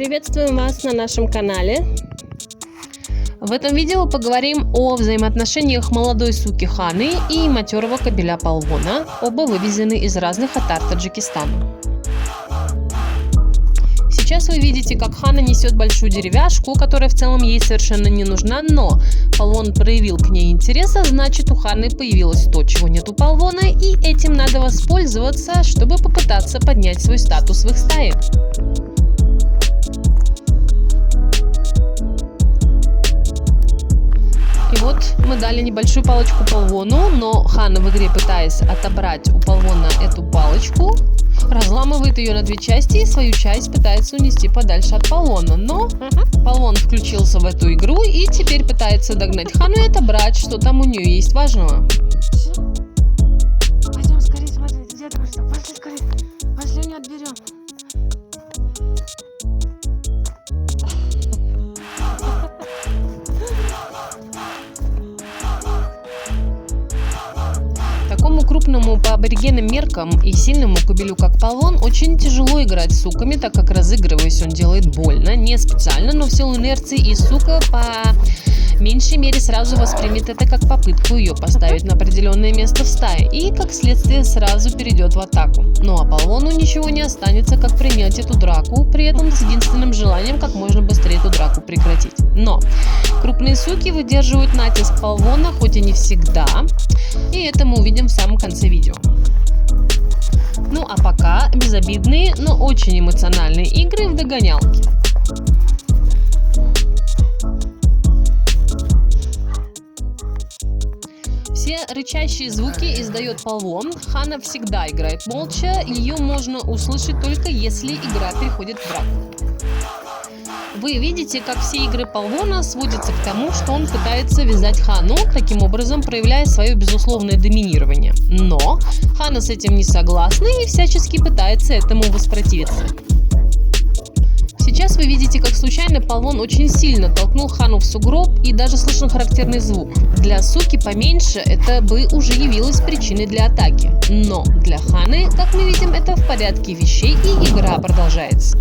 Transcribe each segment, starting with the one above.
Приветствуем вас на нашем канале. В этом видео поговорим о взаимоотношениях молодой суки Ханы и матерого кобеля Палвона. Оба вывезены из разных отар Таджикистана. Сейчас вы видите, как Хана несет большую деревяшку, которая в целом ей совершенно не нужна, но Палвон проявил к ней интерес, а значит у Ханы появилось то, чего нет у Палвона, и этим надо воспользоваться, чтобы попытаться поднять свой статус в их стае. И вот мы дали небольшую палочку Палвону, но Хана в игре, пытаясь отобрать у Палвона эту палочку, разламывает ее на две части и свою часть пытается унести подальше от Палвона. Но Палвон включился в эту игру и теперь пытается догнать Хану и отобрать, что там у нее есть важного. Пойдем скорее смотреть, где там что. Пошли скорее. Пошли, не отберем. Такому крупному по аборигенным меркам и сильному кобелю, как Палвон, очень тяжело играть с суками, так как, разыгрываясь, он делает больно, не специально, но в силу инерции, и сука по меньшей мере сразу воспримет это как попытку ее поставить на определенное место в стае и, как следствие, сразу перейдет в атаку. Ну а Палвону ничего не останется, как принять эту драку, при этом с единственным желанием как можно быстрее эту драку прекратить. Но крупные суки выдерживают натиск Палвона, хоть и не всегда, и это мы увидим в самом конце видео. Ну а пока безобидные, но очень эмоциональные игры в догонялки. Все рычащие звуки издает Палвон. Хана всегда играет молча, ее можно услышать только если игра переходит в драку. Вы видите, как все игры Палвона сводятся к тому, что он пытается вязать Хану, таким образом проявляя свое безусловное доминирование. Но Хана с этим не согласна и всячески пытается этому воспротивиться. Сейчас вы видите, как случайно Палвон очень сильно толкнул Хану в сугроб, и даже слышен характерный звук. Для суки поменьше это бы уже явилось причиной для атаки. Но для Ханы, как мы видим, это в порядке вещей, и игра продолжается.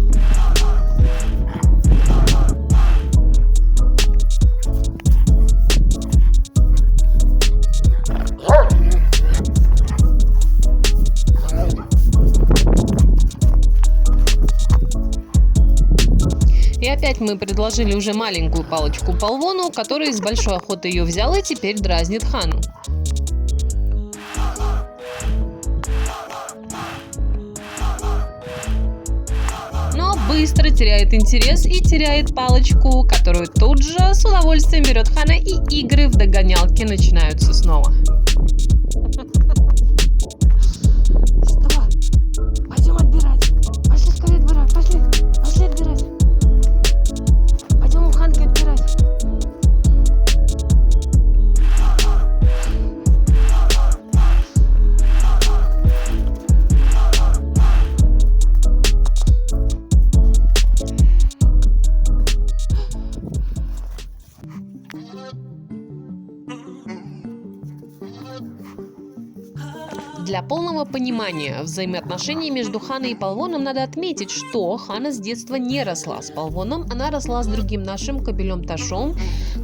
И опять мы предложили уже маленькую палочку Палвону, который с большой охотой ее взял и теперь дразнит Хану. Но быстро теряет интерес и теряет палочку, которую тут же с удовольствием берет Хана, и игры в догонялки начинаются снова. Что? Пойдем отбирать. Пошли скорее отбирать. Пошли. Пошли отбирать. Пойдем у Ханки отбирать. Для полного понимания взаимоотношений между Ханой и Палвоном надо отметить, что Хана с детства не росла с Палвоном, она росла с другим нашим кобелем Ташом,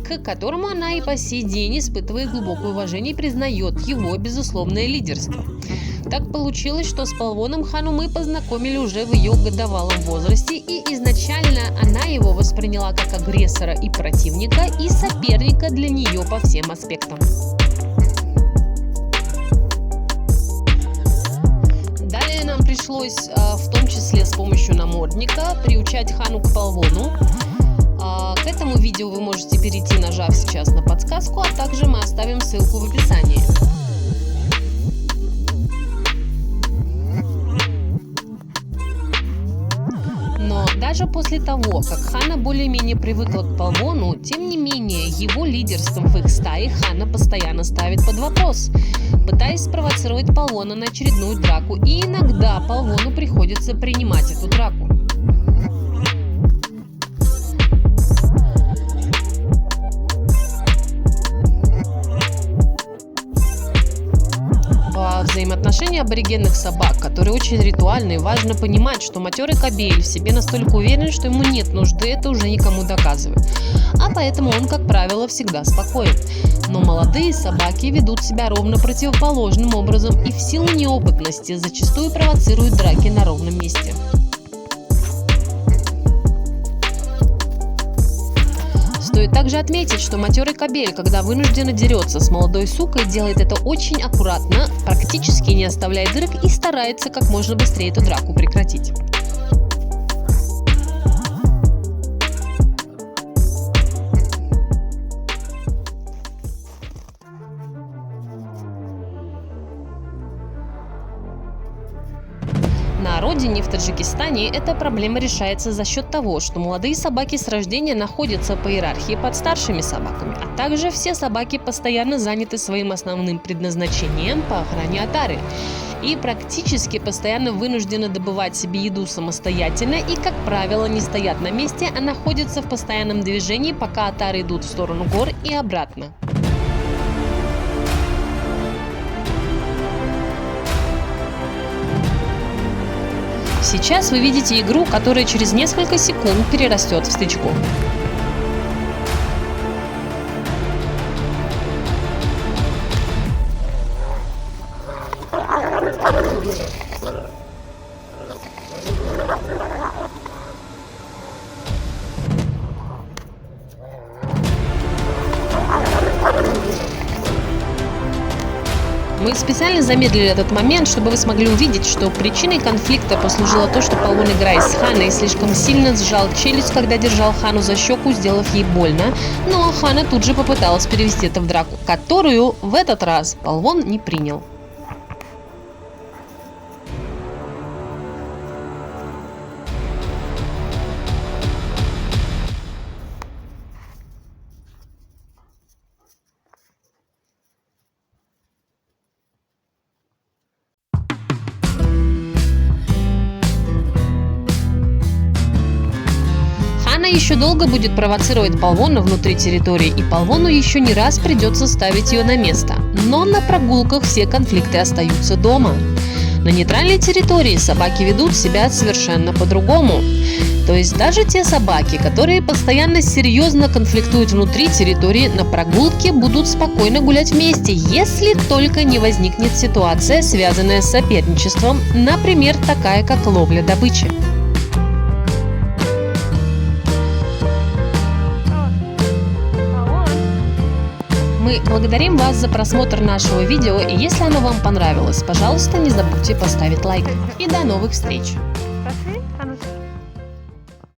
к которому она и по сей день испытывает глубокое уважение и признает его безусловное лидерство. Так получилось, что с Палвоном Хану мы познакомили уже в ее годовалом возрасте, и изначально она его восприняла как агрессора и противника, и соперника для нее по всем аспектам. Нам пришлось, в том числе с помощью намордника, приучать Хану к Палвону. К этому видео вы можете перейти, нажав сейчас на подсказку, а также мы оставим ссылку в описании. Но даже после того, как Хана более-менее привыкла к Палвону, тем не менее его лидерством в их стае Хана постоянно ставит под вопрос, пытаясь спровоцировать Палвона на очередную драку, и иногда Палвону приходится принимать эту драку. По взаимоотношениям отношении аборигенных собак, которые очень ритуальны, важно понимать, что матерый кобель в себе настолько уверен, что ему нет нужды это уже никому доказывать. А поэтому он, как правило, всегда спокоен. Но молодые собаки ведут себя ровно противоположным образом и в силу неопытности зачастую провоцируют драки на ровном месте. Стоит также отметить, что матерый кобель, когда вынужденно дерется с молодой сукой, делает это очень аккуратно, практически не оставляя дырок и старается как можно быстрее эту драку прекратить. На родине, в Таджикистане, эта проблема решается за счет того, что молодые собаки с рождения находятся по иерархии под старшими собаками, а также все собаки постоянно заняты своим основным предназначением по охране отары и практически постоянно вынуждены добывать себе еду самостоятельно и, как правило, не стоят на месте, а находятся в постоянном движении, пока отары идут в сторону гор и обратно. Сейчас вы видите игру, которая через несколько секунд перерастет в стычку. Мы специально замедлили этот момент, чтобы вы смогли увидеть, что причиной конфликта послужило то, что Палвон, играя с Ханой, слишком сильно сжал челюсть, когда держал Хану за щеку, сделав ей больно, но Хана тут же попыталась перевести это в драку, которую в этот раз Палвон не принял. Хана еще долго будет провоцировать Палвона внутри территории, и Палвону еще не раз придется ставить ее на место. Но на прогулках все конфликты остаются дома. На нейтральной территории собаки ведут себя совершенно по-другому. То есть даже те собаки, которые постоянно серьезно конфликтуют внутри территории, на прогулке будут спокойно гулять вместе, если только не возникнет ситуация, связанная с соперничеством, например, такая как ловля добычи. Мы благодарим вас за просмотр нашего видео, и если оно вам понравилось, пожалуйста, не забудьте поставить лайк. И до новых встреч!